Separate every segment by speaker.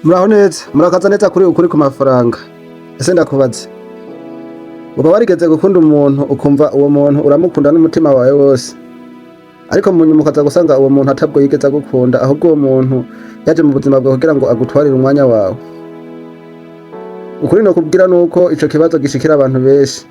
Speaker 1: Muraho neza, murakaza neza kuri ukuri ku mafaranga. Ese ndakubaza, uba warigeze gukunda umuntu ukumva uwo muntu uramukunda n'umutima wawe wose, ariko mu nyuma ukaza gusanga uwo muntu atabwo yigeze agukunda, ahubwo uwo muntu yaje mu buzima bwawe kugira ngo agutwarire umwanya wawe? Ukuri nokubwira nuko ico kibazo gishikira abantu benshi.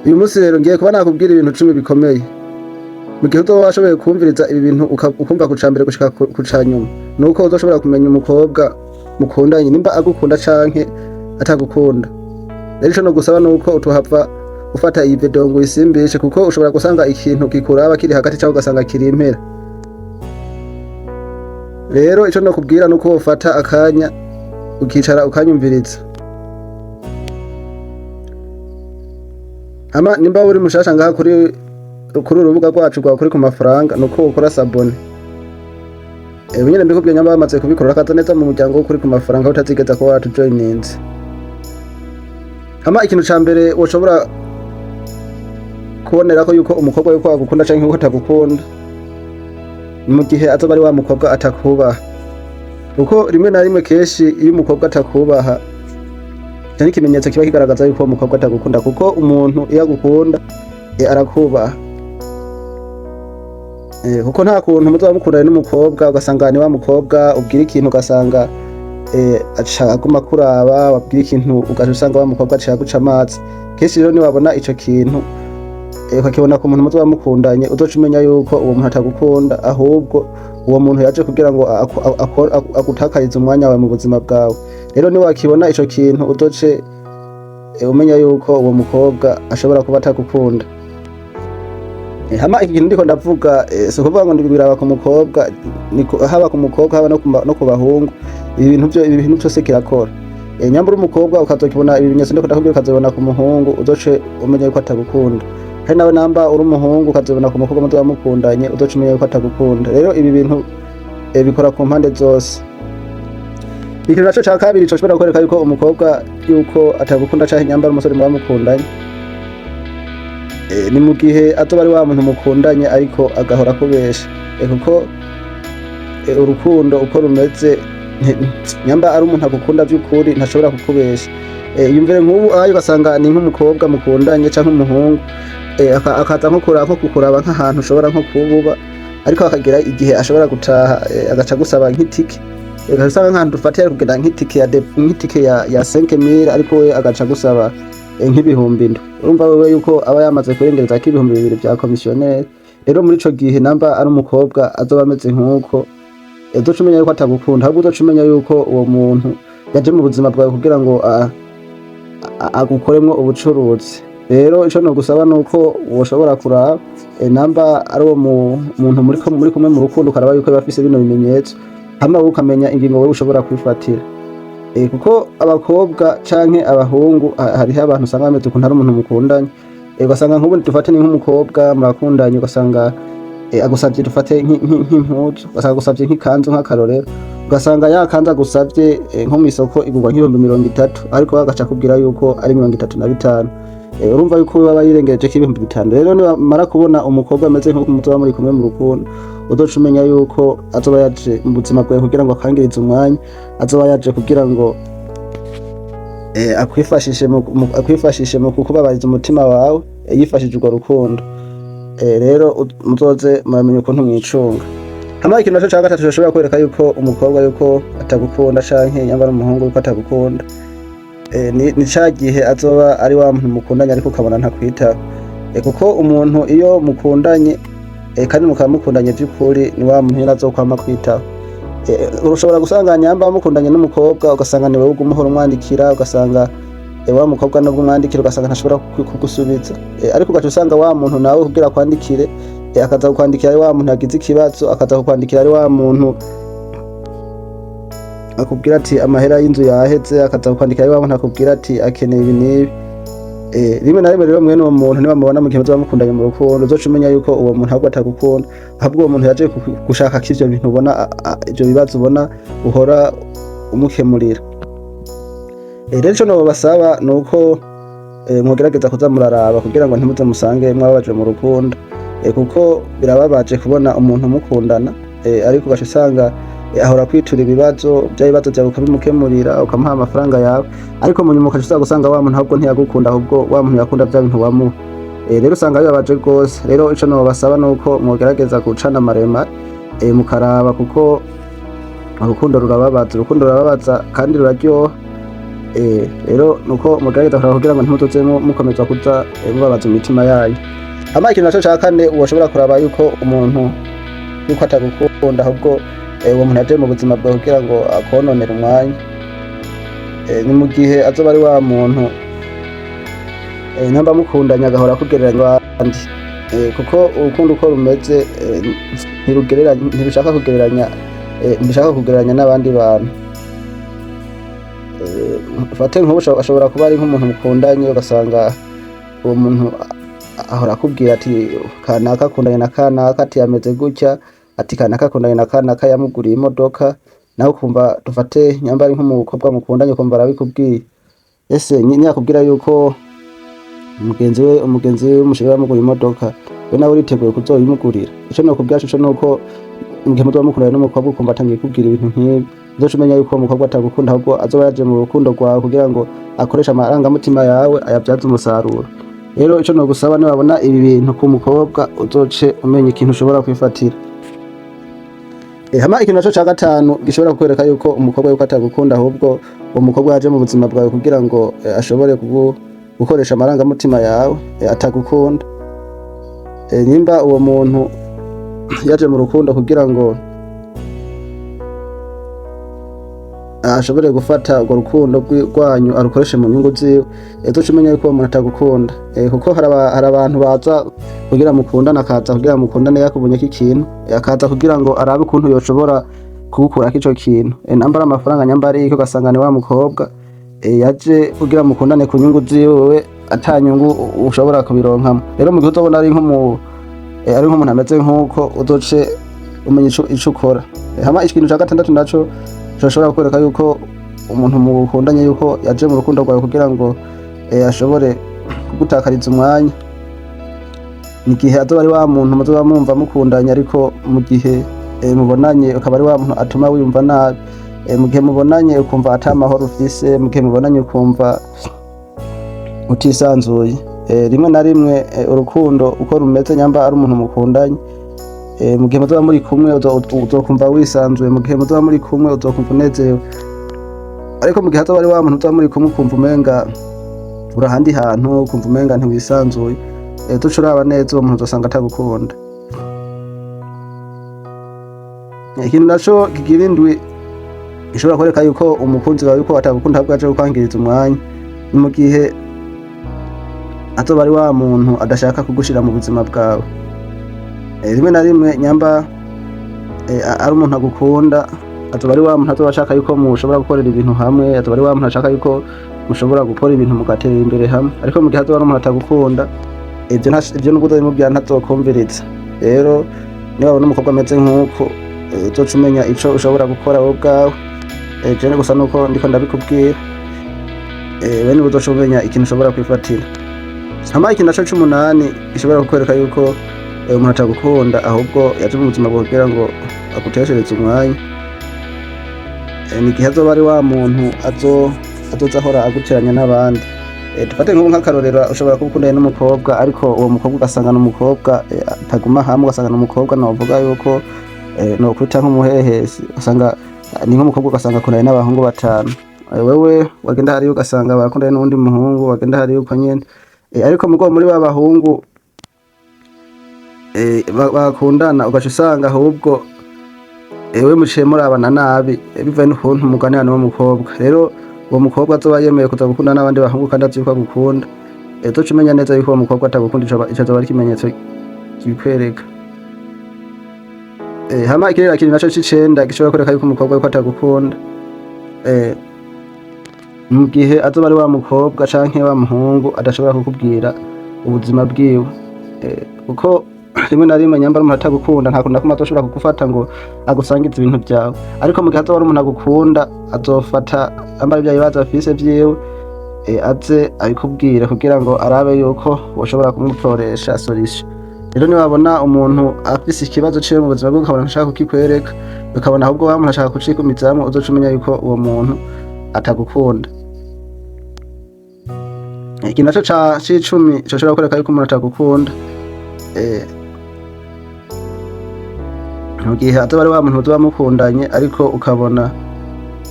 Speaker 1: Uyu munsi rero ngiye kuba nakubwira ibintu 10 bikomeye. Mu gihe uzoba washoboye kumviriza ibi bintu ukumva ku cambere gushika ku canyuma, nuko uzoshobora kumenya umukobwa mukundanye nimba agukunda canke atagukunda. Rero ico no gusaba nuko utohava ufata iyi video ngo uyisimbishe, kuko ushobora gusanga ikintu kikuraba kiri hagati cyangwa ugasanga kiri impera. Rero ico no kubwira nuko wofata akanya ukicara ukanyumviriza. Ama nimba uri mushasha ngaha kuri urubuga rwacu rwa kuri ku mafaranga, nuko ukora sabone. Nyine mbikubwiye nyamba bamaze kubikora kaza neza mu muryango wo kuri ku mafaranga utazigeza ko watujoininze. Ama ikintu ca mbere woshobora kubonera ko yuko umukobwa yuko agukunda canke yuko atagukunda, mu gihe azoba ari wa mukobwa atakubaha. Kuko rimwe na rimwe kenshi iyo umukobwa atakubaha, cyane ikimenyetso kiba kigaragaza yuko umukobwa atagukunda, kuko umuntu iyo agukunda arakubaha. Kuko nta kuntu muzoba mukundana n'umukobwa ugasanga ni wa mukobwa ubwira ikintu ugasanga aca aguma kuraba, wabwira ikintu ugaca usanga wa mukobwa aca guca amazi. Kenshi rero niwabona ico kintu ukakibona ku muntu muzoba mukundanye, uzoca umenya yuko uwo muntu atagukunda, ahubwo uwo muntu yaje kugira ngo agutakarize umwanya wawe mu buzima bwawe. Rero niwakibona ico kintu uzoce umenya yuko uwo mukobwa ashobora kuba atagukunda. Hama iki kintu ndiko ndavuga si ukuvuga ngo ndibiraba ku mukobwa, haba ku mukobwa haba no ku bahungu, ibi bintu byose kirakora. Nyambura umukobwa ukazokibona ibimenyetso ndiko ndakubwira, ukazobona ku muhungu, uzoce umenya yuko atagukunda. Hari nawe namba uri umuhungu ukazobona ku mukobwa muzoba mukundanye, uzoce umenya yuko atagukunda. Rero ibi bintu bikora ku mpande zose. Ikintu naco ca kabiri coshobora kwereka yuko umukobwa yuko atagukunda canke nyambara umusore muba mukundanye, ni mu gihe azoba ari wa muntu mukundanye ariko agahora kubesha. Kuko urukundo uko rumeze, nyamba ari umuntu agukunda by'ukuri ntashobora kukubesha. Yumvire nk'ubu ayo ugasanga ni nk'umukobwa mukundanye canke umuhungu, akaza nko kukuraba nk'ahantu ushobora nko kububa, ariko akagira igihe ashobora gutaha agaca gusaba nk'itike. Ugasanga nk'ahantu dufatiye ari kugenda nk'itike ya 5000, ariko we agaca gusaba nk'ibihumbi 7. Urumva wewe yuko aba yamaze kurengereza ko ibihumbi 2 bya komisiyoneri. Rero muri ico gihe namba ari umukobwa azoba ameze nk'uko, uzoca umenya yuko atagukunda, ahubwo uzoca umenya yuko uwo muntu yaje mu buzima bwawe kugira ngo agukoremwo ubucuruzi. Rero ico no gusaba nuko woshobora kuraba namba ari uwo muntu muri kumwe mu rukundo, ukaraba yuko bafise bino bimenyetso, hama ukamenya ingingo wewe ushobora kwifatira. Kuko abakobwa canke abahungu hariho abantu usanga bameze ukuntu ari umuntu mukundanye, ugasanga nk'ubu dufate ni nk'umukobwa murakundanye, ugasanga agusavye dufate nk'impuzu, ugasanga agusavye nk'ikanzu nk'akarorero, ugasanga ya kanzu agusavye nko mw'isoko igurwa nk'ibihumbi 30, ariko agaca akubwira yuko ari 35. Urumva yuko baba yirengeje ko ibihumbi 5. Rero nimara kubona umukobwa ameze nk'uko muzoba muri kumwe mu rukundo, uzoca umenya yuko azoba yaje mu buzima bwawe kugira ngo akangirize umwanya, azoba yaje kugira ngo akwifashishe mu kukubabariza umutima wawe, yifashije urwo rukundo. Rero muzoze muramenya ukuntu mwicunga. Hama ikintu naco ca gatatu gishobora kwereka yuko umukobwa yuko atagukunda canke nyambara umuhungu yuko atagukunda, ni ca gihe azoba ari wa muntu mukundanye ariko ukabona ntakwitaho. Kuko umuntu iyo mukundanye kandi mukaba mukundanye by'ukuri, ni wa muntu nyene azokwama kwitaho. Ushobora gusanga nyamba mukundanye n'umukobwa, ugasanga ni wewe ugumuhora umwandikira, ugasanga wa mukobwa nubwo umwandikira ugasanga ntashobora kugusubiza, ariko ugaca usanga wa muntu nawe kugira kwandikire akaza kukwandikira ari wa muntu yagize ikibazo, akaza kukwandikira ari wa muntu akubwira ati amahera y'inzu yaheze, akaza kukwandikira ari wa muntu akubwira ati akeneye ibi n'ibi. Rimwe na rimwe rero mwene uwo muntu nibamubona mu gihe muzoba mukundanye mu rukundo, uzoca umenya yuko uwo muntu ahubwo atagukunda, ahubwo uwo muntu yaje gushaka ko ivyo bintu ubona, ivyo bibazo ubona uhora umukemurira. Rero ico nobasaba nuko mwogerageza kuza muraraba kugira ngo ntimuze musange mwababaje mu rukundo, kuko birababaje kubona umuntu mukundana ariko ugaca usanga ahora kwitura ibibazo by'ibibazo byawe ukabimukemurira ukamuha amafaranga yawe, ariko mu nyuma ukaca gusanga wa muntu ahubwo ntiyagukunda, ahubwo wa muntu yakunda bya bintu wamuha. Rero usanga bibabaje rwose. Rero ico nobasaba nuko mwogerageza gucana amaremare mukaraba, kuko urukundo rurababaza kandi ruraryoha. Rero nuko mugerageza kuraba kugira ngo ntimuzoze mukomeza kuza mubabaza imitima yayo. Hama ikintu naco ca kane woshobora kuraba yuko umuntu yuko atagukunda, ahubwo uwo muntu aje mu buzima bwawe kugira ngo akononere umwanya, ni mu gihe azoba ari wa muntu namba mukundanye agahora kugereranya abandi, kuko urukundo uko rumeze ntibishaka kugereranya n'abandi bantu. Ufate nk'ubu ashobora kuba ari nk'umuntu mukundanye ugasanga uwo muntu ahora akubwira ati kanaka akundanye na kanaka, ati ameze gutya, ati kanaka akundanye na kanaka yamuguriye imodoka, nawe ukumva dufate nyamba ari nk'umukobwa mukundanye ukumva arabikubwiye. Ese ntiyakubwira yuko umugenzi we w'umusheri yamuguriye imodoka, we nawe uriteguye kuzoyimugurira? Ico nokubwira co nuko mugihe muzoba mukundanye n'umukobwa ukumva atangiye kubwira ibintu nk'ibi, uzoca umenya yuko umukobwa atagukunda, ahubwo azoba yaje mu rukundo rwawe kugira ngo akoreshe amarangamutima yawe ayabyaze umusaruro. Rero ico nogusaba niwabona ibi bintu ku mukobwa uzoce umenya ikintu ushobora kwifatira. Hama ikintu naco ca gatanu gishobora kukwereka yuko umukobwa yuko atagukunda, ahubwo uwo mukobwa yaje mu buzima bwawe kugira ngo ashobore gukoresha amarangamutima yawe, atagukunda. Nimba uwo muntu yaje mu rukundo kugira ngo ashobore gufata urwo rukundo rwanyu arukoreshe mu nyungu ziwe, uzoca umenya yuko uwo muntu atagukunda. Kuko hari abantu baza kugira mukundane, akaza kugira mukundane yakubonyeko ikintu, akaza kugira ngo arabe ukuntu yoshobora kugukurako ico kintu, namba ari amafaranga, nyamba ari iki, ugasanga ni wa mukobwa yaje kugira mukundane ku nyungu ziwe, ata nyungu ushobora kubironkamo. Rero mu gihe uzobona ari nk'umuntu ameze nk'uko, uzoce umenya ico ukora. Hama ikintu ca gatandatu naco ushobora kwereka yuko umuntu mukundanye yuko yaje mu rukundo rwawe kugira ngo ashobore kugutakariza umwanya, ni gihe azoba ari wa muntu muzoba mumva mukundanye, ariko mu gihe mubonanye ukaba ari wa muntu atuma wiyumva nabi, mu gihe mubonanye ukumva ata mahoro ufise, mu gihe mubonanye ukumva utisanzuye. Rimwe na rimwe urukundo uko rumeze, nyamba ari umuntu mukundanye, mu gihe muzoba muri kumwe uzokumva wisanzuye, mu gihe muzoba muri kumwe uzokumva unezerewe, ariko mu gihe azoba ari wa muntu uzoba muri kumwe ukumva umenga uri ahandi hantu, ukumva umenga ntiwisanzuye, duca uraba neza uwo muntu uzosanga atagukunda. Ikintu naco kigira indwi gishobora kwereka yuko umukunzi wawe yuko atagukunda, ahubwo aje kukwangiriza umwanya, ni mu gihe azoba ari wa muntu adashaka kugushira mu buzima bwawe. Rimwe na rimwe nyamba ari umuntu agukunda, azoba ari wa muntu azoba ashaka yuko mushobora gukorera ibintu hamwe, azoba ari wa muntu ashaka yuko mushobora gukora ibintu mugatera imbere hamwe, ariko mu gihe azoba ari umuntu atagukunda, ivyo nubwo uzobimubwira ntazokumviriza. Rero niwabona umukobwa ameze nk'uko, uzoca umenya ico ushobora gukora wowe ubwawe. Jene gusa nuko ndiko ndabikubwira, we niwe uzoca umenya ikintu ushobora kwifatira. Hama ikintu naco c'umunani gishobora kukwereka yuko umuntu atagukunda, ahubwo yaje mu buzima bwawe kugira ngo aguteshereze umwanya, ni igihe azoba ari wa muntu azoza ahora aguteranya n'abandi. Dufate nk'ubu nk'akarorero, ushobora kuba ukundanye n'umukobwa, ariko uwo mukobwa ugasanga n'umukobwa ataguma hamwe, ugasanga n'umukobwa novuga yuko nokwita nk'umuhehesi, ugasanga ni nk'umukobwa ugasanga akundanye n'abahungu 5, wewe wagenda hariyo ugasanga barakundanye n'uwundi muhungu, wagenda hariyo uko nyene, ariko muri ba bahungu bakundana ugaca usanga ahubwo we muciye murabana nabi, bivaye n'ukuntu muganira n'uwo mukobwa. Rero uwo mukobwa azoba yemeye kuza gukundana n'abandi bahungu kandi azi yuko agukunda, uzoca umenya neza yuko uwo mukobwa atagukunda, ico azoba ari ikimenyetso kibikwereka. Hama ikirera kiri naco c'icenda gishobora kwereka yuko umukobwa yuko atagukunda, mu gihe azoba ari wa mukobwa canke wa muhungu adashobora kukubwira ubuzima bwiwe, kuko rimwe na rimwe nyamba umuntu atagukunda nta kuntu nakumwe azoshobora kugufata ngo agusangize ibintu byawe, ariko mu gihe azoba ari umuntu agukunda azofata ambara ibyo bibazo afise vyiwe, aze abikubwira kugira ngo arabe yuko woshobora kumutoresha solution. rero niwabona umuntu afise ikibazo ciwe mu buzima bwe ukabona ntashaka kukikwereka, ukabona ahubwo wa muntu ashaka kucikumizamwo, uzoca umenya yuko uwo muntu atagukunda. Ikintu naco c'icumi coshobora kwereka yuko umuntu atagukunda, mu gihe azoba ari wa muntu muzoba mukundanye ariko ukabona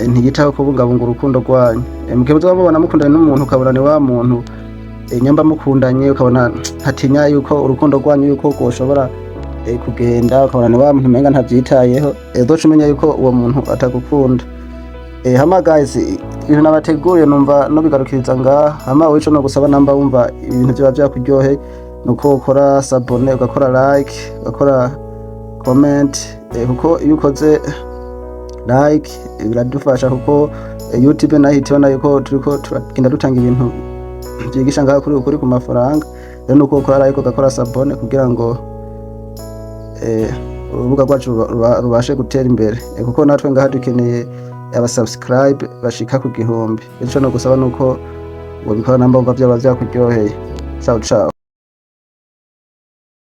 Speaker 1: ntiyitaho kubungabunga urukundo rwanyu. Mu gihe muzoba mubona mukundanye n'umuntu ukabona ni wa muntu nyamba mukundanye ukabona hatinya yuko urukundo rwanyu yuko rwoshobora kugenda, ukabona ni wa muntu umenga ntavyitayeho, uzoca umenya yuko uwo muntu atagukunda. Hama guys, ibintu nabateguriye numva no bigarukiriza ngaha. Hama wico no gusaba namba wumva ibintu vyoba vyakuryoheye nuko ukora sabone, ugakora like, ugakora comment, kuko iyo ukoze like biradufasha, kuko YouTube nayo itibona yuko turiko turagenda dutanga ibintu vyigisha ngaha kuri ku mafaranga. Rero nuko ukora like ugakora sabone kugira ngo urubuga rwacu rubashe gutera imbere, kuko natwe ngaha dukeneye aba subscribe bashika ku 1000. Ico no gusaba nuko wobikora namba wumva vyoba vyakuryoheye. Ciao ciao.